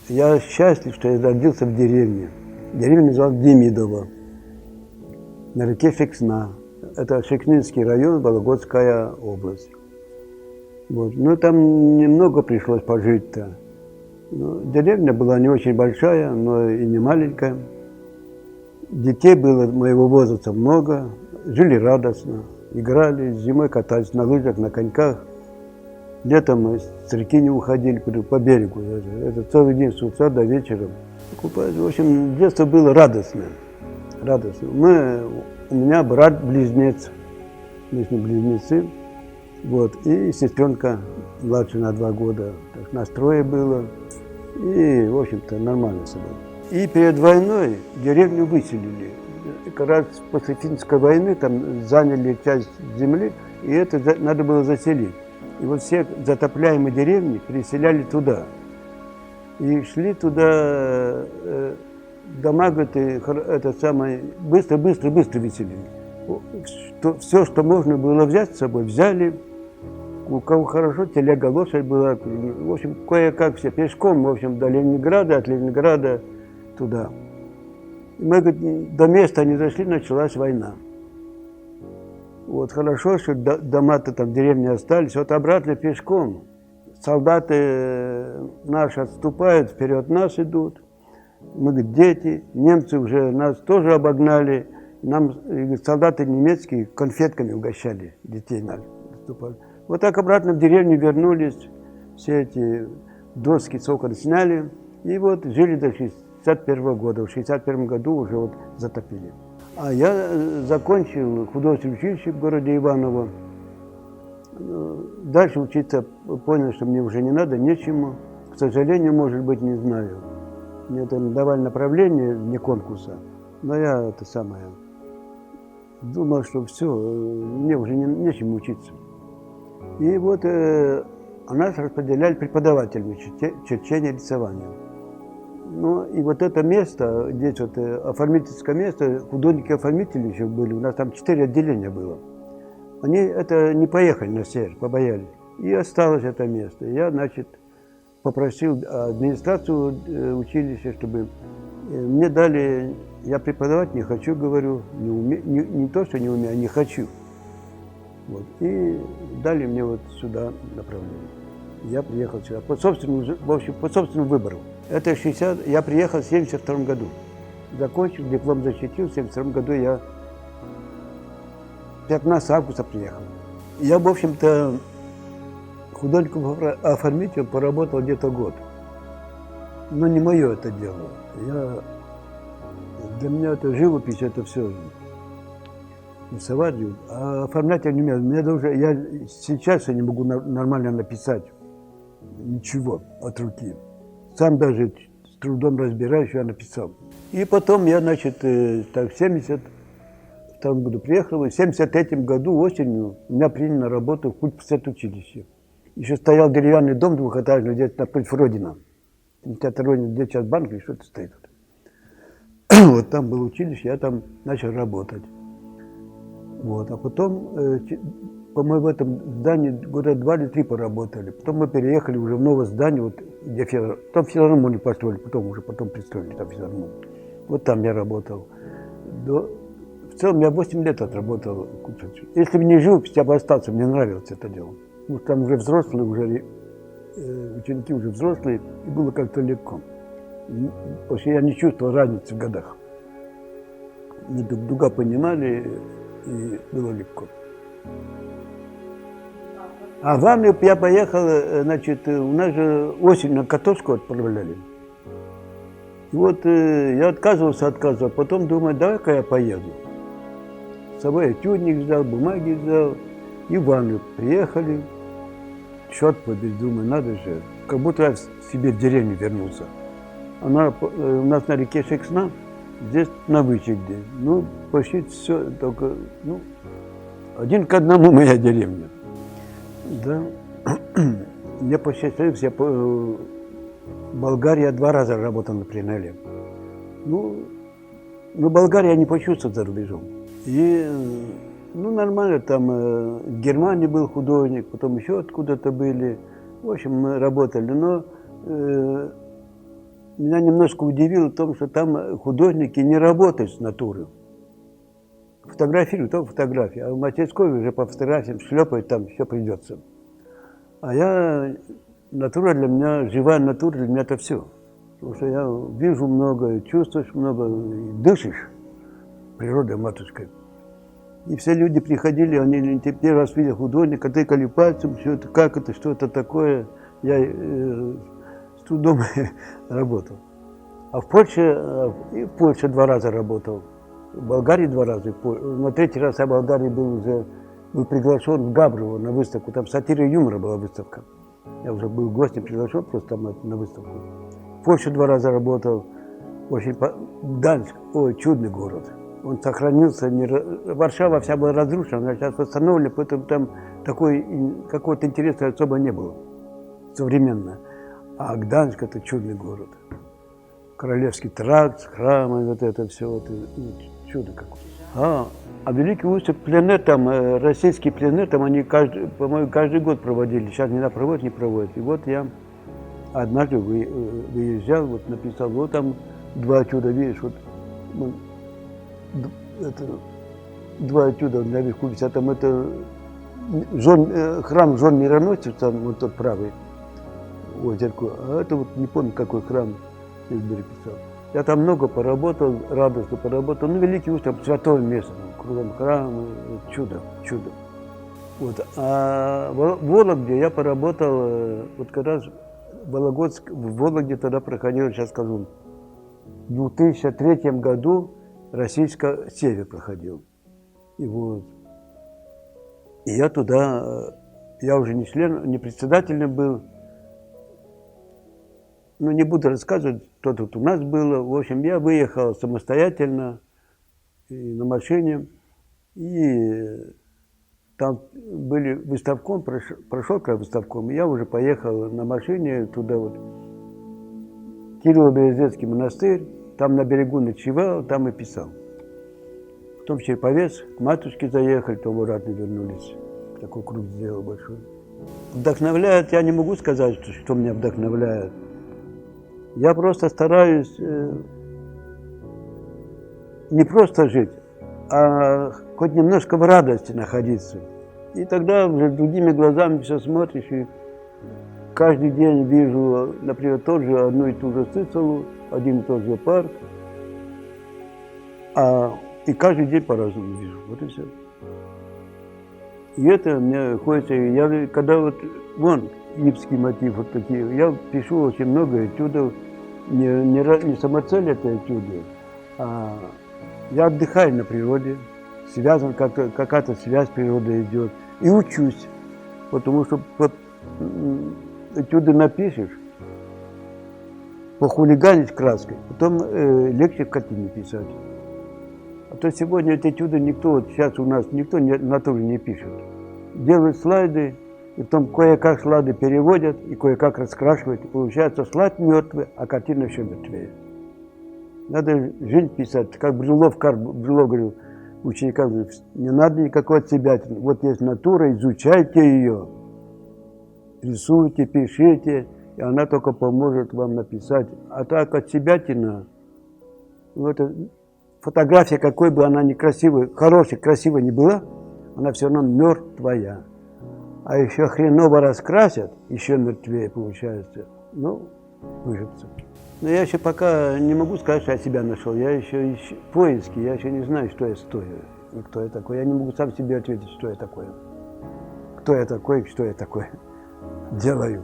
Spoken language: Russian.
Я счастлив, что я родился в деревне. Деревня называлась Демидово, на реке Шексна. Это Шекснинский район, Вологодская область. Вот. Ну, там немного пришлось пожить-то. Ну, деревня была не очень большая, но и не маленькая. Детей было моего возраста много, жили радостно, играли, зимой катались на лыжах, на коньках. Летом мы с реки не уходили по берегу. Это целый день с утра до вечера. Купались. В общем, детство было радостное. У меня брат-близнец, мы с ним близнецы. Вот, и сестренка младше на 2 года. Так, нас 3 было. И, в общем-то, нормально все было. И перед войной деревню выселили. Как раз после финской войны там заняли часть земли, и это надо было заселить. И вот все затопляемые деревни переселяли туда. И шли туда дома, говорит, это самое, быстро выселили. Все, что можно было взять с собой, взяли. У кого хорошо, телега, лошадь была. В общем, кое-как все пешком, в общем, до Ленинграда, от Ленинграда туда. И мы, говорит, до места не дошли, началась война. Вот хорошо, что дома-то там в деревне остались, вот обратно пешком. Солдаты наши отступают, вперед нас идут. Мы, говорит, дети, немцы уже нас тоже обогнали. Нам солдаты немецкие конфетками угощали детей наших. Вот так обратно в деревню вернулись, все эти доски с окон сняли, и вот жили до 61 года. В 61 году уже вот затопили. А я закончил художественное училище в городе Иваново. Дальше учиться понял, что мне уже не надо, нечему. К сожалению, может быть, не знаю. Мне там давали направление вне конкурса, но я это самое думал, что все, мне уже нечему учиться. И вот нас распределяли преподавателями черчения и рисования. Ну и вот это место, здесь вот оформительское место, художники-оформители еще были, у нас там 4 отделения было. Они это не поехали на север, побоялись. И осталось это место. Я, значит, попросил администрацию училища, чтобы мне дали, я преподавать не хочу, говорю, не то, что не умею, а не хочу. Вот. И дали мне вот сюда направление. Я приехал сюда по собственному выбору. Это 60, я приехал в 1972 году. Закончил, диплом защитил, в 1972 году я 15 августа приехал. Я, в общем-то, художником-оформителем поработал где-то год. Но не мое это дело. Для меня это живопись, это все. Рисовать, а оформлять я не умею. Я сейчас не могу нормально написать ничего от руки. Сам даже с трудом разбираюсь, я написал. И потом я, значит, так, в 1972 году приехал, и в 1973 году осенью меня приняли на работу в культпросветучилище. Еще стоял деревянный дом двухэтажный, где-то напротив Родина. Театр Родина, где сейчас банк или что-то стоит. Вот там было училище, я там начал работать. Вот. А потом, по-моему, в этом здании года 2 или 3 поработали. Потом мы переехали уже в новое здание, вот, где там филармонию построили, потом пристроили там филармонию. Вот там я работал. В целом я 8 лет отработал. Если бы не живопись, я бы остался, мне нравилось это дело. Ну, там уже взрослые, ученики уже взрослые, и было как-то легко. Потому что я не чувствовал разницы в годах. Мы друг друга понимали, и было легко. А в армию я поехал, значит, у нас же осенью на катушку отправляли. И вот я отказывался, потом думаю, давай-ка я поеду. С собой этюдник взял, бумаги взял, и в армию приехали. Черт побери, думаю, надо же, как будто я в Сибирь, в деревню вернулся. Она у нас на реке Шексна, здесь на Вычегде. Ну, почти все, только, ну, 1 к 1 моя деревня. Да. Мне посчастливилось, я в Болгарии 2 раза работал на Принеле. Ну, в Болгарии я не почувствовал за рубежом. И, ну, нормально, там в Германии был художник, потом еще откуда-то были. В общем, мы работали, но меня немножко удивило в том, что там художники не работают с натуры. Фотографируют, только фотографии, а в мастерской уже по фотографиям шлепают, там все придется. А я, натура для меня, живая натура для меня это все. Потому что я вижу много, чувствуешь много, и дышишь природой, матушкой. И все люди приходили, они первый раз видели художника, тыкали пальцем, все это, как это, что это такое. Я с трудом работал. А в Польше 2 раза работал. В Болгарии 2 раза. На 3-й раз я в Болгарии был приглашен в Габрово на выставку. Там сатира и юмора была выставка. Я уже был гостем приглашен просто там на выставку. В Польше 2 раза работал. Очень Гданьск, ой, чудный город. Он сохранился. Варшава вся была разрушена, сейчас восстановили, поэтому там какого-то интереса особо не было. Современно. А Гданьск это чудный город. Королевский тракт, храмы, вот это все, вот, чудо какое. А Великий Устюг пленер, там, российский пленер, там они, по-моему, каждый год проводили. Сейчас не проводят, не проводят. И вот я однажды выезжал, вот написал, вот там 2 чуда, видишь, вот, это 2 чуда наверху висят, там это храм жен мироносцев, там вот тот правый, озерку, а это вот не помню, какой храм здесь переписал. Я там много поработал, радостно поработал. Ну, Великий Устюг, святое место, кругом храмы, чудо, чудо. Вот. А в Вологде я поработал, вот когда в Вологде тогда проходил, сейчас скажу, в 2003 году российско-север проходил. И вот. И я туда, я уже не член, не председателем был. Ну, не буду рассказывать, что тут у нас было. В общем, я выехал самостоятельно на машине. И там были выставком, прошел как выставком. И я уже поехал на машине туда вот. Кирилло-Березецкий монастырь. Там на берегу ночевал, там и писал. Потом в Череповец к матушке заехали, потом обратно вернулись. Такой круг сделал большой. Вдохновляет, я не могу сказать, что меня вдохновляет. Я просто стараюсь не просто жить, а хоть немножко в радости находиться. И тогда уже другими глазами все смотришь, и каждый день вижу, например, тоже одну и ту же Цицелу, один и тот же парк, и каждый день по-разному вижу, вот и все. И это мне хочется, когда вот, вон, Ипский мотив, вот такие, я пишу очень много этюдов, не самоцель это этюды, а я отдыхаю на природе, связан, какая-то связь с природой идет, и учусь, потому что вот, этюды напишешь, похулиганить краской, потом легче картины писать. А то сегодня эти этюды никто, вот сейчас у нас никто натуре не пишет. Делают слайды, и потом кое-как слайды переводят, и кое-как раскрашивают, и получается слайд мертвый, а картина еще мертвее. Надо жизнь писать, как Брюлов говорил ученикам, не надо никакой от себя. Вот есть натура, изучайте ее, рисуйте, пишите, и она только поможет вам написать. А так от себя тяна. Вот фотография, какой бы она ни красивой, хорошей, красивой не была, она все равно мертвая. А еще хреново раскрасят, еще мертвее получается. Ну, выживется. Но я еще пока не могу сказать, что я себя нашел. Я еще ищу поиски, я еще не знаю, что я стою и кто я такой. Я не могу сам себе ответить, что я такое. Кто я такой и что я такое делаю.